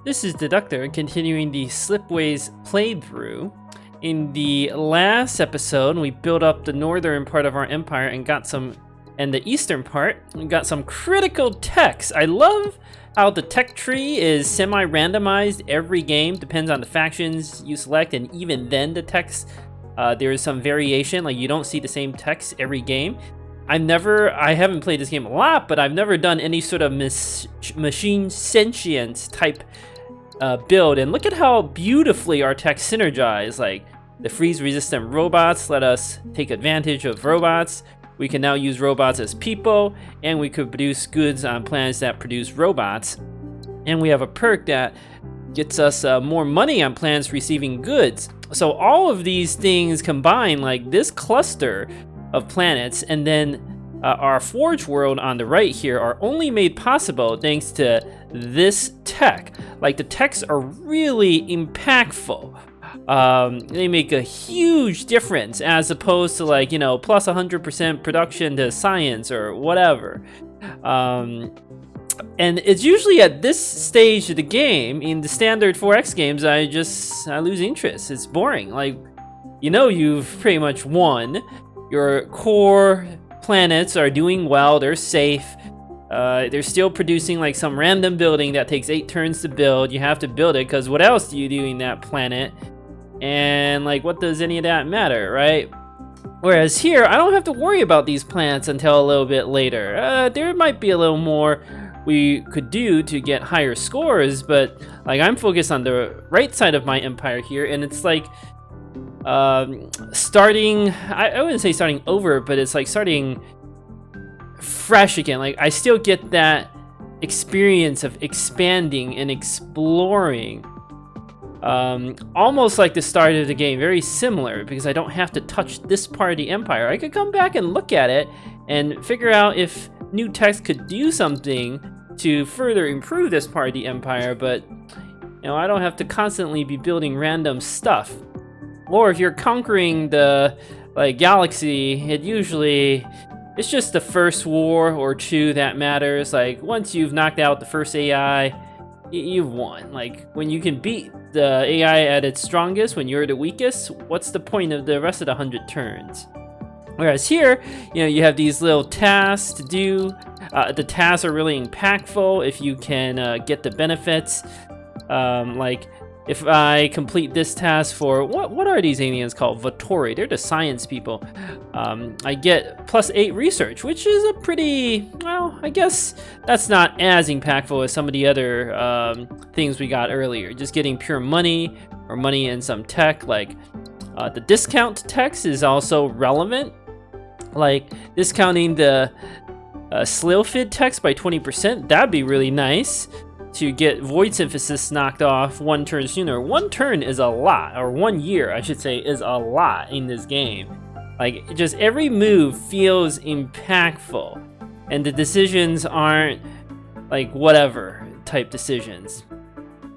This is Deductor, continuing the Slipways playthrough. In the last episode, we built up the northern part of our empire and the eastern part, we got some critical techs. I love how the tech tree is semi-randomized every game, depends on the factions you select, and even then the techs, there is some variation, like you don't see the same techs every game. I haven't played this game a lot, but I've never done any sort of machine sentience type build, and look at how beautifully our techs synergize. Like the freeze-resistant robots let us take advantage of robots. We can now use robots as people, and we could produce goods on planets that produce robots. And we have a perk that gets us more money on planets receiving goods. So all of these things combined, like this cluster of planets, and then our Forge world on the right here, are only made possible thanks to this tech. Like the techs are really impactful. They make a huge difference as opposed to, like, you know, plus 100% production to science or whatever. And it's usually at this stage of the game, in the standard 4X games, I lose interest. It's boring. Like, you know, you've pretty much won. Your core planets are doing well, they're safe. They're still producing like some random building that takes 8 turns to build. You have to build it because what else do you do in that planet? And like, what does any of that matter, right? Whereas here, I don't have to worry about these planets until a little bit later. There might be a little more we could do to get higher scores, but like I'm focused on the right side of my empire here, and it's like starting, I wouldn't say starting over, but it's like starting fresh again. Like I still get that experience of expanding and exploring, almost like the start of the game, very similar, because I don't have to touch this part of the empire. I could come back and look at it and figure out if new text could do something to further improve this part of the empire, but you know, I don't have to constantly be building random stuff. Or if you're conquering the galaxy, it's just the first war or two that matters. Like once you've knocked out the first AI, you've won. Like when you can beat the AI at its strongest when you're the weakest, what's the point of the rest of the 100 turns? Whereas here, you know, you have these little tasks to do. The tasks are really impactful if you can get the benefits. Like if I complete this task for, what are these aliens called? Vittori, they're the science people. I get +8 research, which is a pretty, well, I guess that's not as impactful as some of the other things we got earlier. Just getting pure money or money and some tech. Like the discount text is also relevant. Like discounting the Slithid text by 20%, that'd be really nice to get Void Synthesis knocked off 1 turn sooner. 1 turn is a lot, or 1 year, I should say, is a lot in this game. Like, just every move feels impactful, and the decisions aren't, like, whatever type decisions.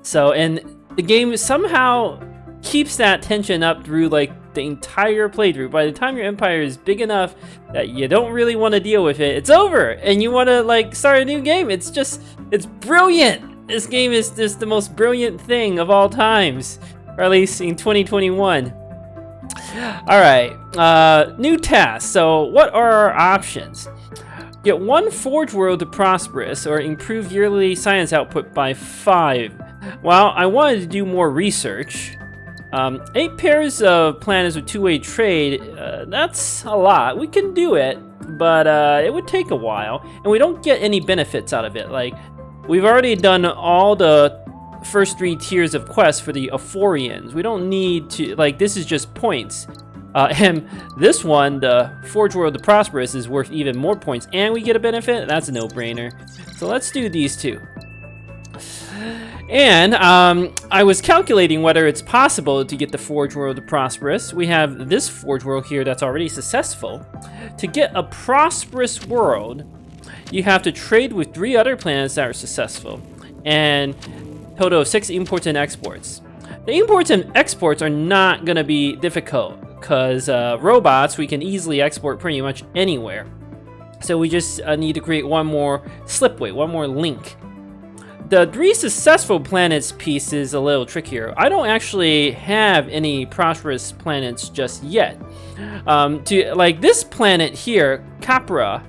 So, and the game somehow keeps that tension up through, like, the entire playthrough. By the time your empire is big enough that you don't really want to deal with it, it's over, and you want to, like, start a new game. It's brilliant. This game is just the most brilliant thing of all times, or at least in 2021. All right, new tasks. So what are our options? Get 1 Forge world to prosperous, or improve yearly science output by 5. Well, I wanted to do more research. 8 pairs of planets with 2-way trade, that's a lot. We can do it, but it would take a while, and we don't get any benefits out of it. Like, we've already done all the first 3 tiers of quests for the Aphorians. We don't need to, like, this is just points. And this one, the Forge World the Prosperous, is worth even more points, and we get a benefit. That's a no-brainer. So let's do these 2. And I was calculating whether it's possible to get the Forge World to Prosperous. We have this Forge World here that's already successful. To get a prosperous world, you have to trade with 3 other planets that are successful, and total of 6 imports and exports. The imports and exports are not going to be difficult because robots we can easily export pretty much anywhere. So we just need to create one more slipway, one more link. the 3 successful planets piece is a little trickier. I don't actually have any prosperous planets just yet. Like this planet here, Capra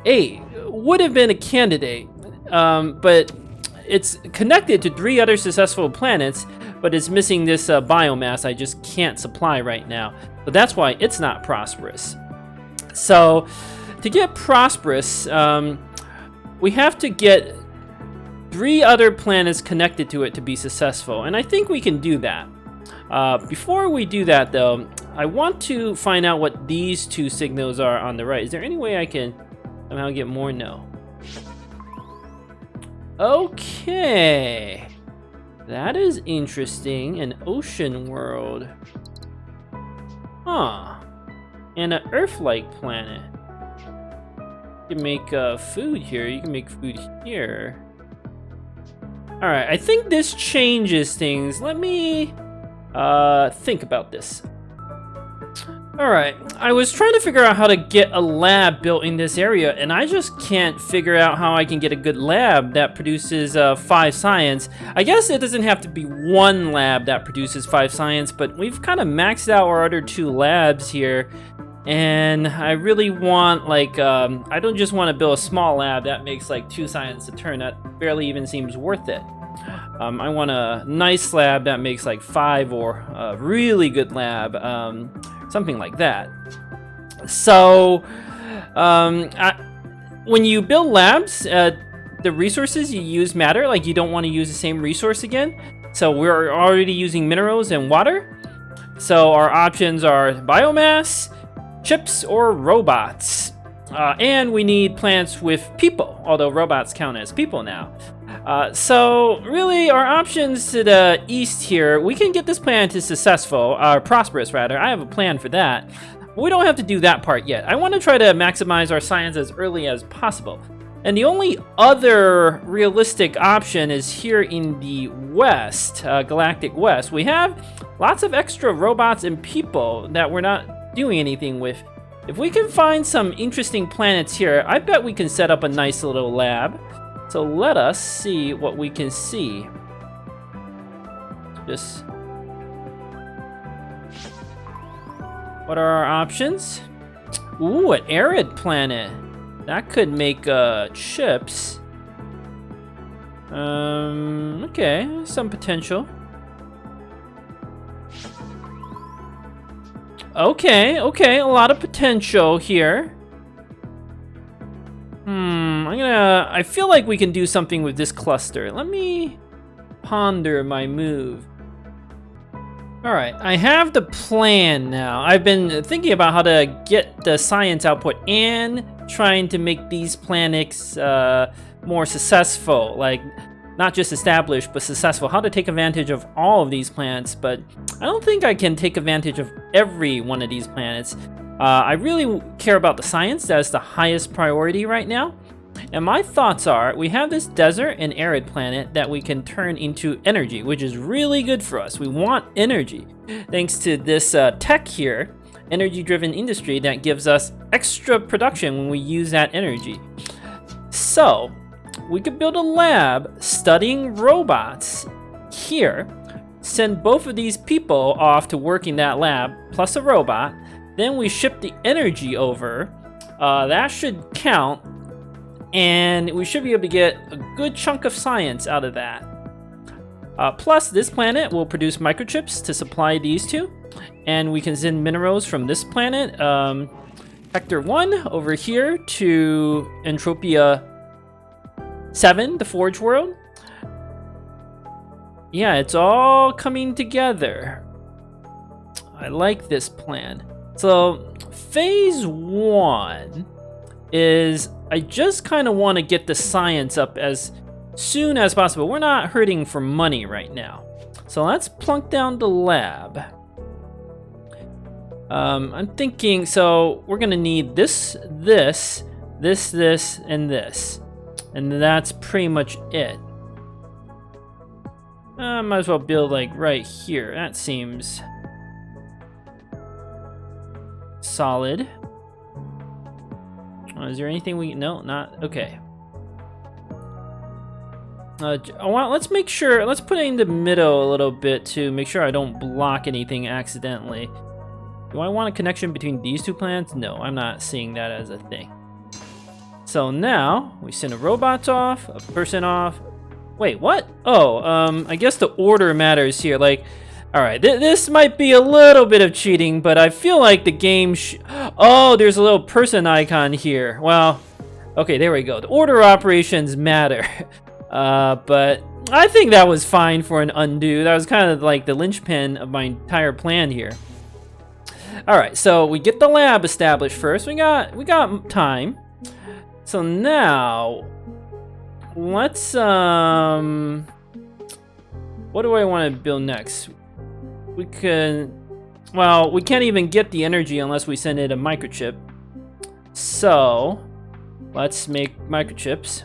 8, would have been a candidate, but it's connected to 3 other successful planets, but it's missing this biomass I just can't supply right now. So that's why it's not prosperous. So to get prosperous, we have to get 3 other planets connected to it to be successful, and I think we can do that. Before we do that though, I want to find out what these 2 signals are on the right. Is there any way I can somehow get more? No. Okay. That is interesting. An ocean world. Huh. And an Earth-like planet. You can make food here. You can make food here. Alright, I think this changes things. Let me think about this. Alright, I was trying to figure out how to get a lab built in this area, and I just can't figure out how I can get a good lab that produces 5 science. I guess it doesn't have to be 1 lab that produces 5 science, but we've kind of maxed out our other 2 labs here. And I really want, like, I don't just want to build a small lab that makes like 2 science a turn. That barely even seems worth it. I want a nice lab that makes like 5, or a really good lab, something like that. So, when you build labs, the resources you use matter. Like, you don't want to use the same resource again. So we're already using minerals and water. So our options are biomass, chips, or robots. And we need plants with people, although robots count as people now. So really our options to the east here, we can get this planet to successful, or prosperous rather. I have a plan for that. But we don't have to do that part yet. I want to try to maximize our science as early as possible. And the only other realistic option is here in the west, galactic west. We have lots of extra robots and people that we're not doing anything with. If we can find some interesting planets here, I bet we can set up a nice little lab. So let us see what we can see. Just, what are our options? Ooh, an arid planet. That could make chips. Okay, some potential. Okay, a lot of potential here. I feel like we can do something with this cluster. Let me ponder my move. Alright, I have the plan now. I've been thinking about how to get the science output and trying to make these planets more successful. Like, not just established, but successful. How to take advantage of all of these planets, but I don't think I can take advantage of every one of these planets. I really care about the science. That's the highest priority right now. And my thoughts are, we have this desert and arid planet that we can turn into energy, which is really good for us. We want energy. Thanks to this tech here, energy-driven industry that gives us extra production when we use that energy. So, we could build a lab studying robots here, send both of these people off to work in that lab, plus a robot, then we ship the energy over. That should count, and we should be able to get a good chunk of science out of that. Plus, this planet will produce microchips to supply these 2, and we can send minerals from this planet, Vector 1, over here to Entropia 7, the Forge World. Yeah, it's all coming together. I like this plan. So, phase 1 is, I just kind of want to get the science up as soon as possible. We're not hurting for money right now. So let's plunk down the lab. I'm thinking, so we're going to need this, and this. And that's pretty much it. Might as well build like right here. That seems solid. Is there anything we... No, not... Okay. Let's make sure. Let's put it in the middle a little bit to make sure I don't block anything accidentally. Do I want a connection between these two planets? No, I'm not seeing that as a thing. So now we send a robot off, a person off. Wait, what? Oh, I guess the order matters here. Like, all right, this might be a little bit of cheating, but I feel like the game. Oh, there's a little person icon here. Well, okay, there we go. The order operations matter. But I think that was fine for an undo. That was kind of like the linchpin of my entire plan here. All right, so we get the lab established first. We got time. So now, let's what do I want to build next? We can't even get the energy unless we send it a microchip. So, let's make microchips.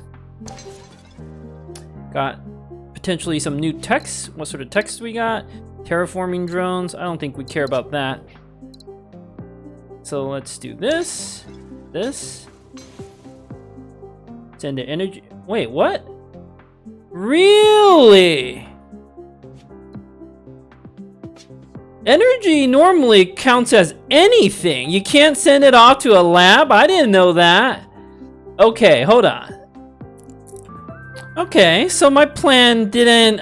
Got potentially some new techs. What sort of techs we got? Terraforming drones. I don't think we care about that. So let's do this. Send the energy. Wait, what? Really? Energy normally counts as anything. You can't send it off to a lab? I didn't know that. Okay, hold on. Okay, so my plan didn't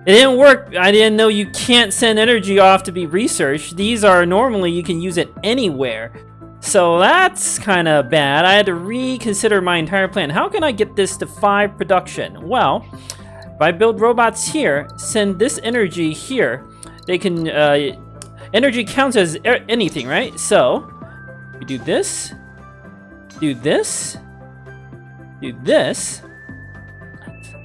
it didn't work. I didn't know you can't send energy off to be researched. These are normally you can use it anywhere. So that's kind of bad. I had to reconsider my entire plan. How can I get this to 5 production? Well, if I build robots here, send this energy here, they can energy counts as anything, right? So we do this, do this, do this.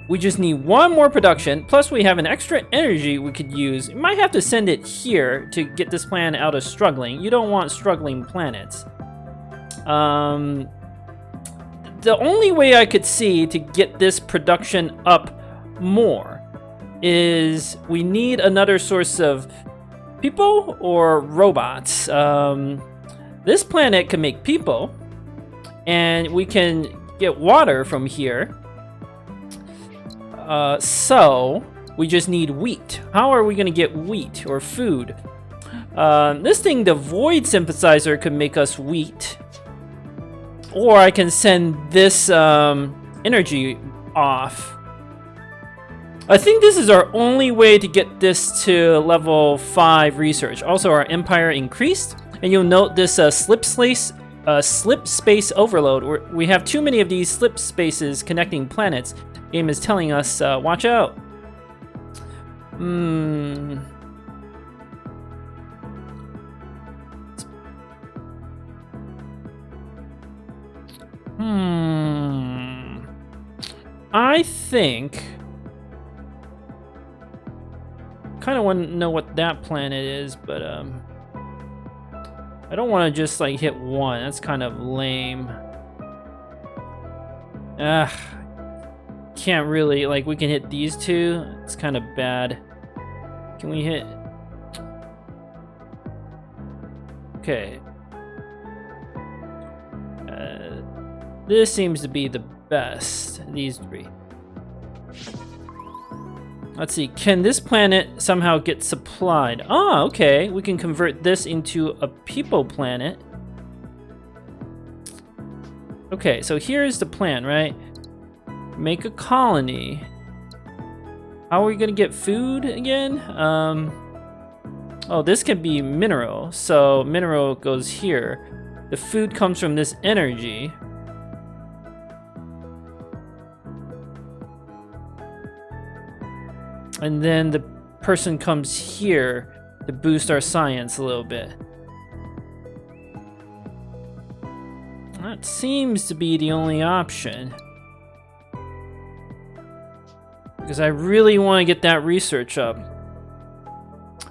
We just need 1 more production, plus we have an extra energy we could use. You might have to send it here to get this planet out of struggling. You don't want struggling planets. The only way I could see to get this production up more is we need another source of people or robots. This planet can make people, and we can get water from here. So we just need wheat. How are we gonna get wheat or food? This thing, the void synthesizer, could make us wheat. Or I can send this energy off. I think this is our only way to get this to level 5 research. Also, our empire increased, and you'll note this slip space overload. We have too many of these slip spaces connecting planets. Game is telling us, watch out. I think kind of want to know what that planet is, but I don't want to just like hit 1. That's kind of lame. Can't really, like, we can hit these 2. It's kind of bad. Can we hit? Okay. This seems to be the best. These 3. Let's see. Can this planet somehow get supplied? Ah, okay. We can convert this into a people planet. Okay, so here's the plan, right? Make a colony. How are we gonna get food again? Oh, this can be mineral. So mineral goes here. The food comes from this energy. And then the person comes here to boost our science a little bit. That seems to be the only option. Because I really want to get that research up.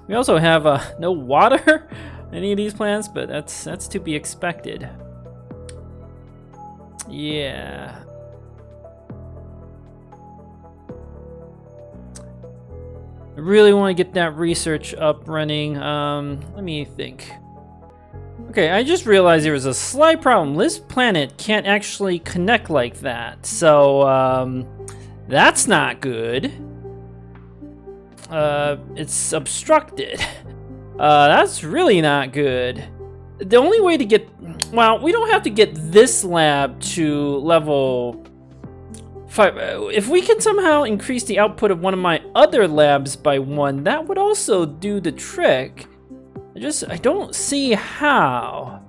We also have no water on any of these plants, but that's to be expected. Yeah. I really want to get that research up running. Let me think. Okay, I just realized there was a slight problem. This planet can't actually connect like that. So, That's not good. It's obstructed. That's really not good. The only way to get... Well, we don't have to get this lab to level 5. If we can somehow increase the output of one of my other labs by 1, that would also do the trick. I don't see how.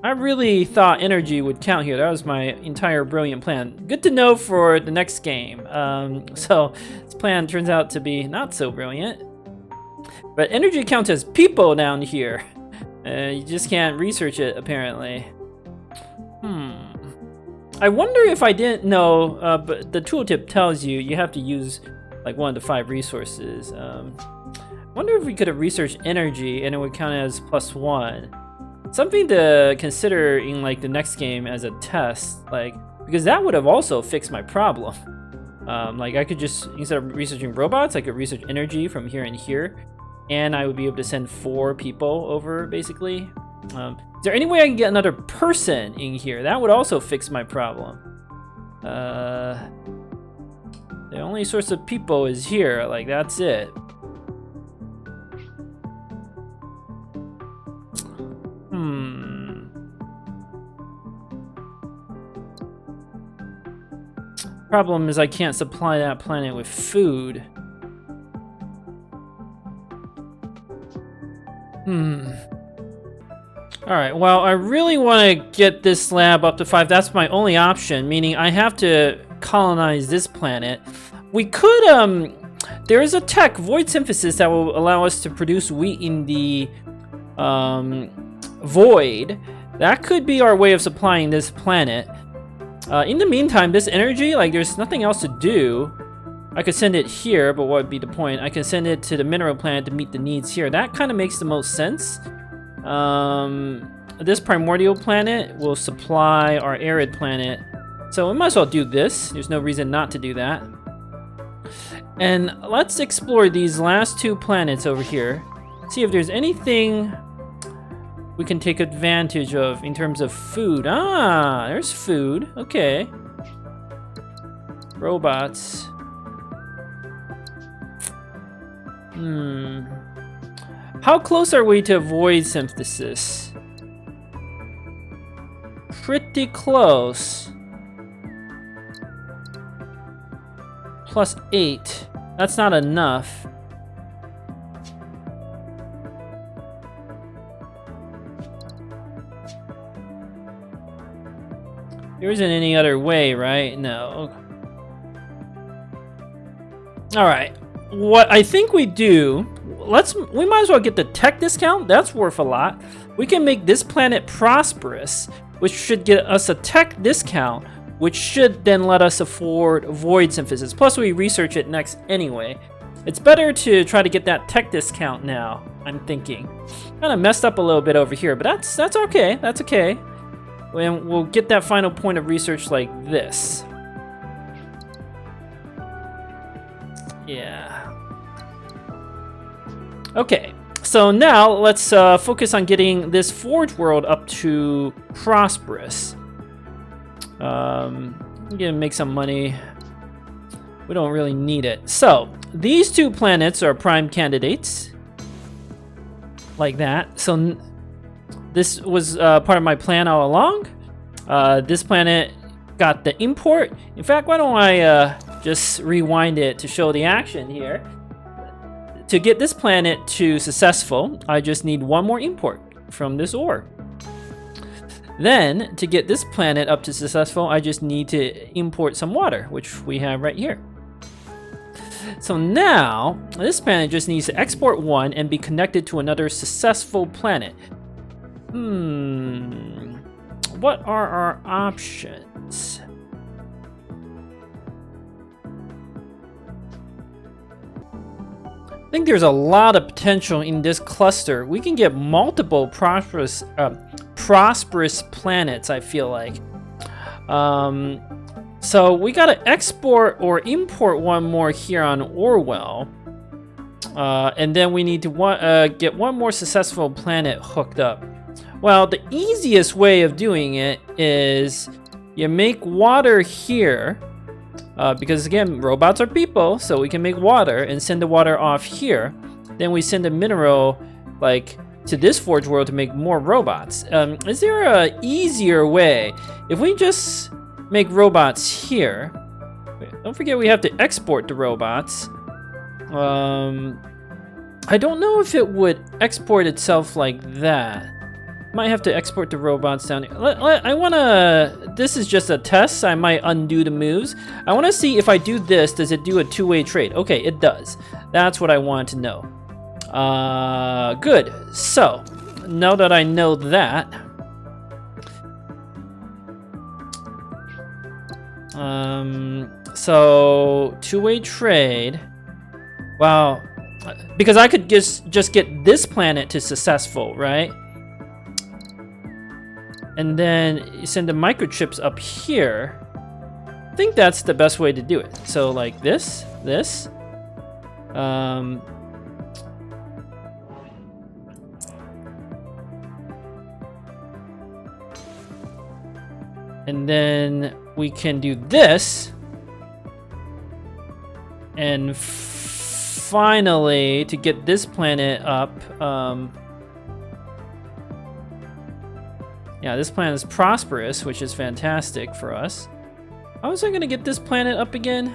I really thought energy would count here. That was my entire brilliant plan. Good to know for the next game. So this plan turns out to be not so brilliant. But energy counts as people down here. You just can't research it, apparently. I wonder if I didn't know, but the tooltip tells you have to use like 1 of the 5 resources. I wonder if we could have researched energy and it would count as +1. Something to consider in like the next game as a test, like, because that would have also fixed my problem. Like I could just, instead of researching robots, I could research energy from here and here, and I would be able to send 4 people over, basically. Is there any way I can get another person in here? That would also fix my problem. The only source of people is here, like that's it. Problem is I can't supply that planet with food. Alright, well, I really want to get this lab up to 5. That's my only option, meaning I have to colonize this planet. We could, there is a tech, void synthesis, that will allow us to produce wheat in the, void. That could be our way of supplying this planet. In the meantime, this energy, like, there's nothing else to do. I could send it here, but what would be the point? I can send it to the mineral planet to meet the needs here. That kind of makes the most sense. This primordial planet will supply our arid planet. So we might as well do this. There's no reason not to do that. And let's explore these last 2 planets over here. See if there's anything we can take advantage of in terms of food. Ah, there's food. Okay. Robots. How close are we to void synthesis? Pretty close. +8. That's not enough. There isn't any other way, right? No. Alright. What I think we do, we might as well get the tech discount. That's worth a lot. We can make this planet prosperous, which should get us a tech discount, which should then let us afford void synthesis. Plus we research it next anyway. It's better to try to get that tech discount now, I'm thinking. Kind of messed up a little bit over here, but that's okay. That's okay. And we'll get that final point of research like this. Yeah. Okay, so now let's focus on getting this Forge world up to prosperous. I'm gonna make some money. We don't really need it. So these 2 planets are prime candidates, like that. So this was part of my plan all along. This planet got the import. In fact, why don't I just rewind it to show the action here. To get this planet to successful, I just need 1 more import from this ore. Then, to get this planet up to successful, I just need to import some water, which we have right here. So now, this planet just needs to export 1 and be connected to another successful planet. What are our options? I think there's a lot of potential in this cluster. We can get multiple prosperous planets, I feel like. So we gotta export or import 1 more here on Orwell. And then we need to get 1 more successful planet hooked up. Well, the easiest way of doing it is you make water here, because again, robots are people, so we can make water and send the water off here. Then we send a mineral like to this forge world to make more robots. Is there a easier way? If we just make robots here, don't forget we have to export the robots. I don't know if it would export itself like that. Might have to export the robots down here. I wanna, this is just a test, I might undo the moves. I wanna see if I do this, does it do a two-way trade? Okay, it does. That's what I wanted to know. Good. So, now that I know that, so two-way trade. Wow, because I could just get this planet to successful, right? And then you send the microchips up here. I think that's the best way to do it. So like this. And then we can do this. And finally, to get this planet up, yeah, this planet is prosperous, which is fantastic for us. How was I gonna get this planet up again?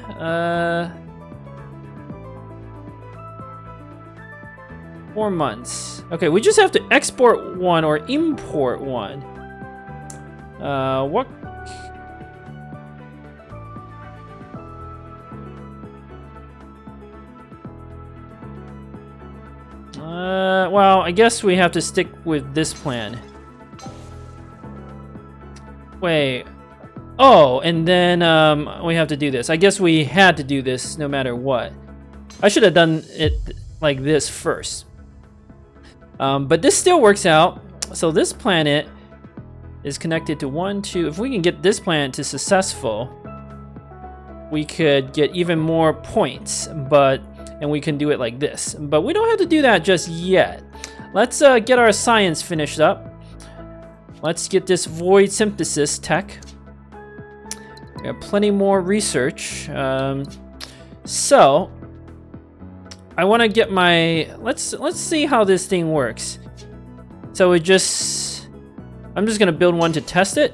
4 months. Okay, we just have to export one or import one. What? Well, I guess we have to stick with this plan. Wait. Oh, and then we have to do this. I guess we had to do this no matter what. I should have done it like this first. But this still works out. So this planet is connected to 1, 2. If we can get this planet to successful, we could get even more points, and we can do it like this. But we don't have to do that just yet. Let's get our science finished up. Let's get this void synthesis tech. We got plenty more research. So I want to get my, let's see how this thing works. So I'm just gonna build one to test it.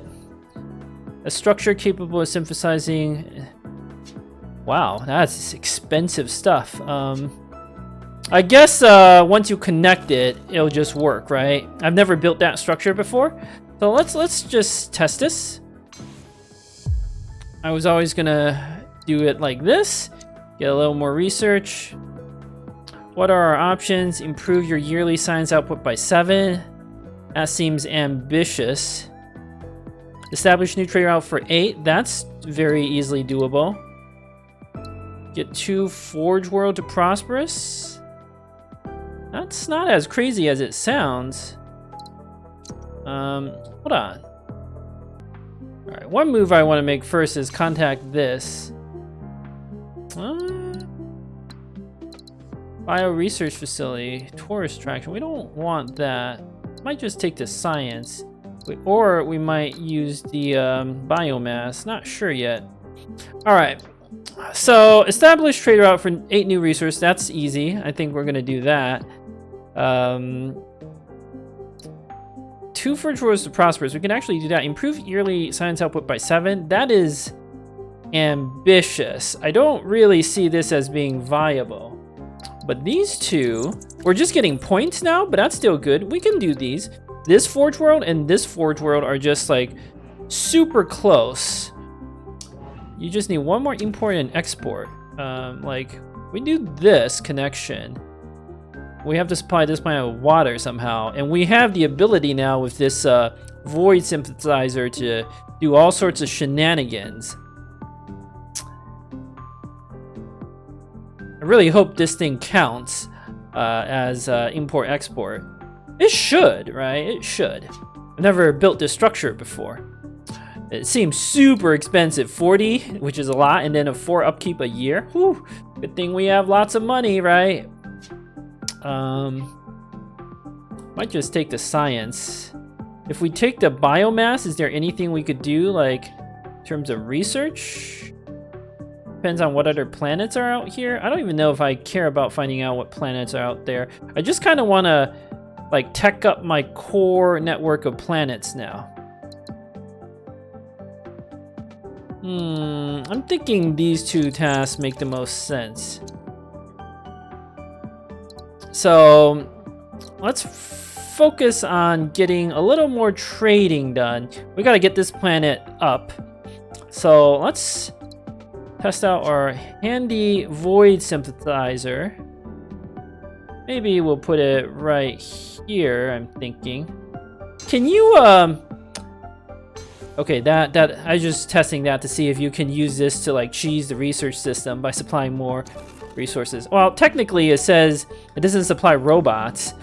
A structure capable of synthesizing. Wow, that's expensive stuff. I guess once you connect it, it'll just work, right? I've never built that structure before, so let's just test this. I was always gonna do it like this. Get a little more research. What are our options? Improve your yearly science output by 7. That seems ambitious. Establish new trade route for 8. That's very easily doable. Get 2 Forge World to Prosperous. That's not as crazy as it sounds. Hold on. Alright, one move I want to make first is contact this. Bio Research Facility, Tourist Attraction. We don't want that. Might just take the science. Or we might use the biomass. Not sure yet. Alright. So, establish trade route for 8 new resources. That's easy. I think we're going to do that. 2 Forge Worlds to Prosperous. We can actually do that. Improve yearly science output by 7. That is ambitious. I don't really see this as being viable. But these two, we're just getting points now, but that's still good. We can do these. This Forge World and this Forge World are just like super close. You just need one more import and export. Like, we do this connection. We have to supply this planet with water somehow. And we have the ability now with this void synthesizer to do all sorts of shenanigans. I really hope this thing counts as import-export. It should, right? It should. I've never built this structure before. It seems super expensive. 40, which is a lot, and then a 4 upkeep a year. Whew. Good thing we have lots of money, right? Might just take the science. If we take the biomass, is there anything we could do, like, in terms of research? Depends on what other planets are out here. I don't even know if I care about finding out what planets are out there. I just kind of want to like tech up my core network of planets now. I'm thinking these two tasks make the most sense. So let's focus on getting a little more trading done. We got to get this planet up. So let's test out our handy void sympathizer. Maybe we'll put it right here, I'm thinking. Can you, okay, that I was just testing that to see if you can use this to like cheese the research system by supplying more resources. Well, technically it says it doesn't supply robots.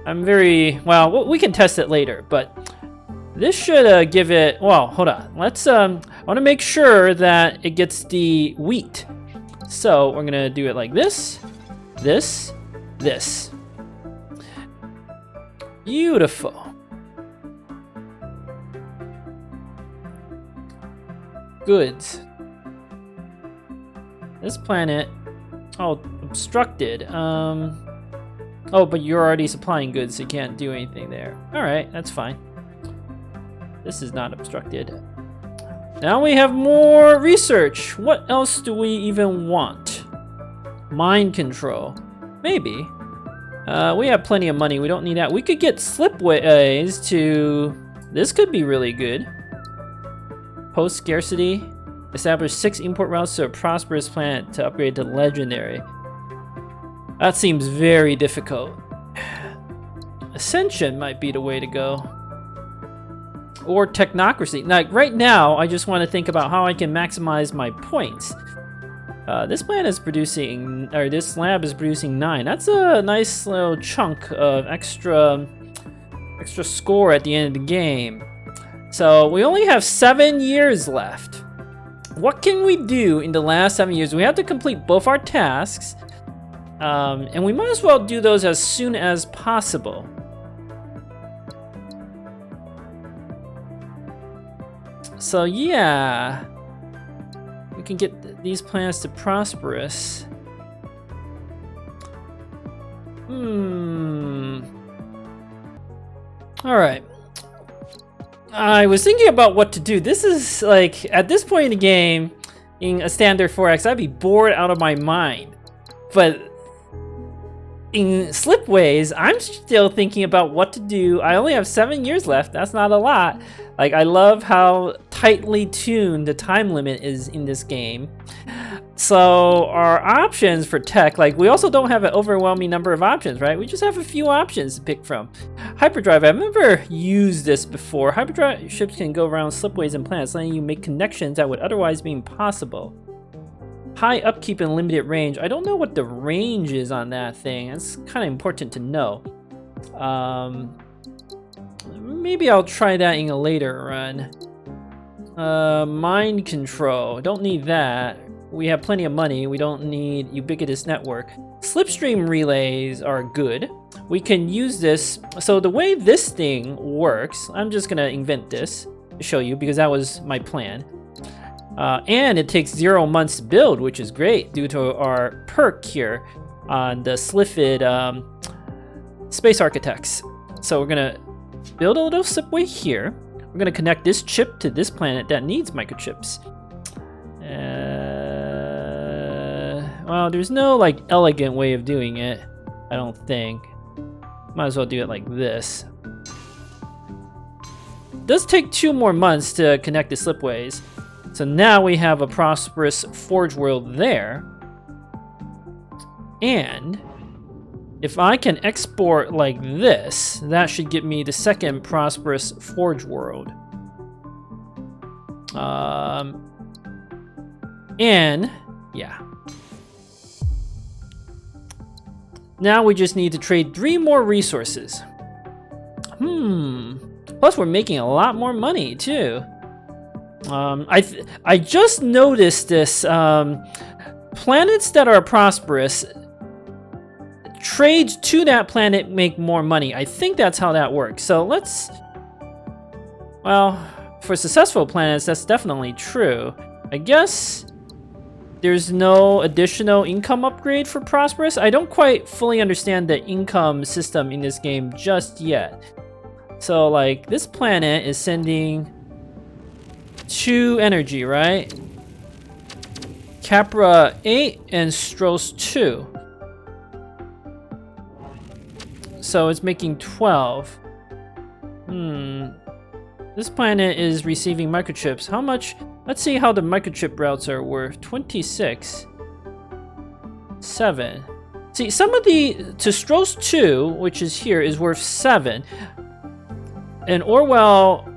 I'm very, well, we can test it later, but this should give it, well, hold on. Let's, I want to make sure that it gets the wheat. So we're going to do it like this, this, this. Beautiful. Goods. This planet, oh, obstructed. Oh, but you're already supplying goods, so you can't do anything there. All right, that's fine. This is not obstructed. Now we have more research. What else do we even want? Mind control. Maybe. We have plenty of money. We don't need that. We could get Slipways to... This could be really good. Post scarcity. Establish 6 import routes to a prosperous planet to upgrade to legendary. That seems very difficult. Ascension might be the way to go. Or technocracy. Like right now, I just want to think about how I can maximize my points. This planet is producing, or this lab is producing 9. That's a nice little chunk of extra score at the end of the game. So we only have 7 years left. What can we do in the last 7 years? We have to complete both our tasks, and we might as well do those as soon as possible. So yeah, we can get these planets to prosperous. All right. I was thinking about what to do. This is like, at this point in the game, in a standard 4X, I'd be bored out of my mind. But in Slipways, I'm still thinking about what to do. I only have 7 years left. That's not a lot. Like, I love how tightly tuned the time limit is in this game. So our options for tech, like we also don't have an overwhelming number of options, right? We just have a few options to pick from. Hyperdrive, I've never used this before. Hyperdrive ships can go around slipways and planets, letting you make connections that would otherwise be impossible. High upkeep and limited range. I don't know what the range is on that thing. It's kind of important to know. Maybe I'll try that in a later run. Mind control. Don't need that. We have plenty of money. We don't need ubiquitous network. Slipstream relays are good. We can use this. So the way this thing works, I'm just gonna invent this to show you because that was my plan. And it takes 0 months to build, which is great due to our perk here on the Slithid Space Architects. So we're gonna build a little slipway here. We're gonna connect this chip to this planet that needs microchips. Well, there's no like elegant way of doing it, I don't think. Might as well do it like this. It does take 2 more months to connect the slipways. So now we have a prosperous forge world there. And if I can export like this, that should give me the second prosperous forge world. And yeah. Now we just need to trade 3 more resources. Plus we're making a lot more money too. I just noticed this. Planets that are prosperous, trades to that planet make more money. I think that's how that works. So let's, well, for successful planets, that's definitely true. I guess there's no additional income upgrade for Prosperous. I don't quite fully understand the income system in this game just yet. So like this planet is sending 2 energy, right? Capra 8 and Stros 2. So it's making 12. This planet is receiving microchips. How much? Let's see how the microchip routes are worth. 26. 7. See, some of the... To Stros 2, which is here, is worth 7. And Orwell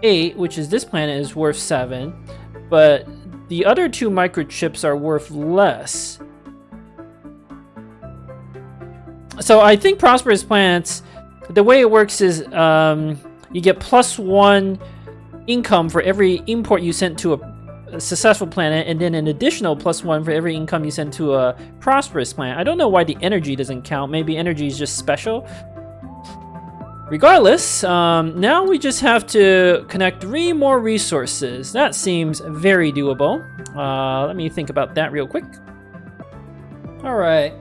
8, which is this planet, is worth 7. But the other 2 microchips are worth less. So I think Prosperous planets, the way it works is you get +1 income for every import you sent to a successful planet, and then an additional +1 for every income you send to a Prosperous planet. I don't know why the energy doesn't count. Maybe energy is just special. Regardless, now we just have to connect 3 more resources. That seems very doable. Let me think about that real quick. All right.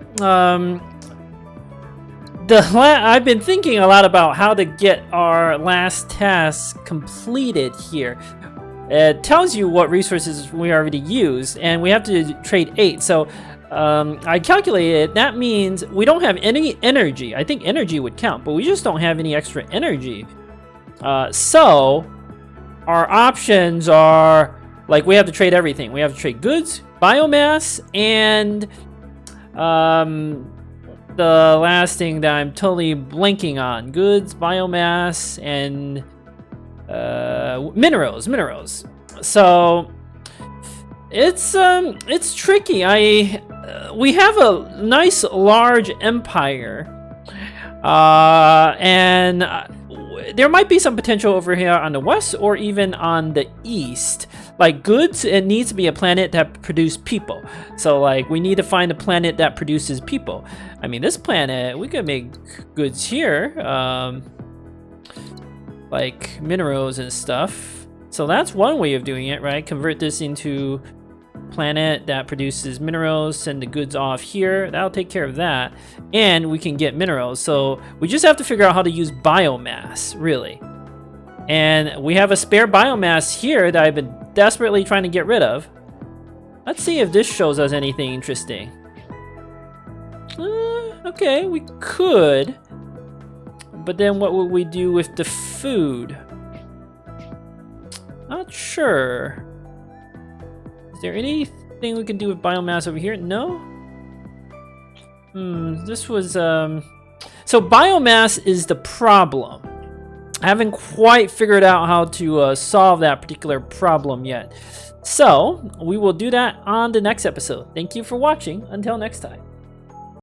I've been thinking a lot about how to get our last task completed here. It tells you what resources we already used, and we have to trade 8. So I calculated that means we don't have any energy. I think energy would count, but we just don't have any extra energy. So our options are like we have to trade everything. We have to trade goods, biomass, and the last thing that I'm totally blanking on. Goods, biomass, and minerals. So it's tricky. We have a nice large empire, and there might be some potential over here on the west or even on the east. Like goods, it needs to be a planet that produces people. So like we need to find a planet that produces people. I mean, this planet, we could make goods here, like minerals and stuff. So that's one way of doing it, right? Convert this into planet that produces minerals, send the goods off here. That'll take care of that. And we can get minerals. So we just have to figure out how to use biomass, really. And we have a spare biomass here that I've been desperately trying to get rid of. Let's see if this shows us anything interesting. Okay, we could. But then what would we do with the food? Not sure. Is there anything we can do with biomass over here? No? This was... So biomass is the problem. I haven't quite figured out how to solve that particular problem yet. So, we will do that on the next episode. Thank you for watching. Until next time.